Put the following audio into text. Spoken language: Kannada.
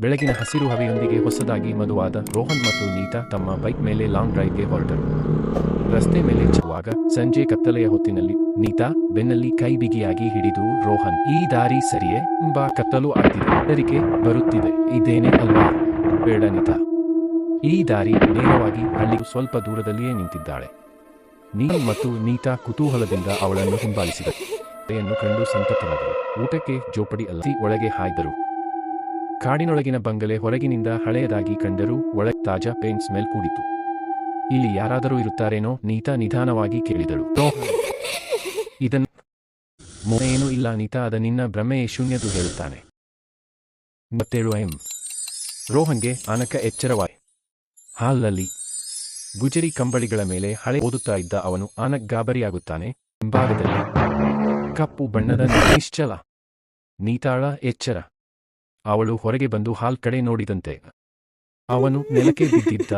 ಬೆಳಗಿನ ಹಸಿರು ಹವೆಯೊಂದಿಗೆ ಹೊಸದಾಗಿ ಮದುವಾದ ರೋಹನ್ ಮತ್ತು ನೀತಾ ತಮ್ಮ ಬೈಕ್ ಮೇಲೆ ಲಾಂಗ್ ಡ್ರೈವ್ಗೆ ಹೊರಟರು. ರಸ್ತೆ ಮೇಲೆ ಚುವಾಗ ಸಂಜೆ ಕತ್ತಲೆಯ ಹೊತ್ತಿನಲ್ಲಿ ನೀತಾ ಬೆನ್ನಲ್ಲಿ ಕೈ ಬಿಗಿಯಾಗಿ ಹಿಡಿದು ರೋಹನ್, ಈ ದಾರಿ ಸರಿಯೇ? ಬಾ, ಕತ್ತಲು ಆಗ್ತಿದೆ, ಹೆದರಿಕೆ ಬರುತ್ತಿದೆ, ಇದೇನೇ ಅಲ್ವಾ? ಬೇಡ ನೀತಾ, ಈ ದಾರಿ ನೇರವಾಗಿ ಹಳ್ಳಿಗೂ ಸ್ವಲ್ಪ ದೂರದಲ್ಲಿಯೇ ನಿಂತಿದ್ದಾಳೆ. ನೀಲ್ ಮತ್ತು ನೀತಾ ಕುತೂಹಲದಿಂದ ಅವಳನ್ನು ಹಿಂಬಾಲಿಸಿದರು. ಯನ್ನು ಕಂಡು ಸಂತತರಾದರು. ಊಟಕ್ಕೆ ಜೋಪಡಿ ಅಲ್ಲಸಿ ಒಳಗೆ ಹಾಯ್ದರು. ಕಾಡಿನೊಳಗಿನ ಬಂಗಲೆ ಹೊರಗಿನಿಂದ ಹಳೆಯದಾಗಿ ಕಂಡರೂ ಒಳಗೆ ತಾಜಾ ಪೇಂಟ್ ಸ್ಮೆಲ್ ಕೂಡಿತು. ಇಲ್ಲಿ ಯಾರಾದರೂ ಇರುತ್ತಾರೇನೋ? ನೀತಾ ನಿಧಾನವಾಗಿ ಕೇಳಿದಳು. ಇದನ್ನು ಏನೂ ಇಲ್ಲ ನೀತಾ, ಅದ ನಿನ್ನ ಭ್ರಮೆಯೇ, ಶೂನ್ಯದು ಹೇಳುತ್ತಾನೆ. 37 ಎಂ. ರೋಹನ್ಗೆ ಆನಕ ಎಚ್ಚರವಾಯಿ. ಹಾಲಲ್ಲಿ ಗುಜರಿ ಕಂಬಳಿಗಳ ಮೇಲೆ ಹಳೆ ಓದುತ್ತಾ ಇದ್ದ ಅವನು ಆನಕ್ ಗಾಬರಿಯಾಗುತ್ತಾನೆ. ಹಿಂಭಾಗದಲ್ಲಿ ಕಪ್ಪು ಬಣ್ಣದ ನಿಶ್ಚಲ. ನೀತಾಳ ಎಚ್ಚರ. ಅವಳು ಹೊರಗೆ ಬಂದು ಹಾಲ್ ಕಡೆ ನೋಡಿದಂತೆ ಅವನು ನೆಲಕ್ಕೆ ಬಿದ್ದಿದ್ದ.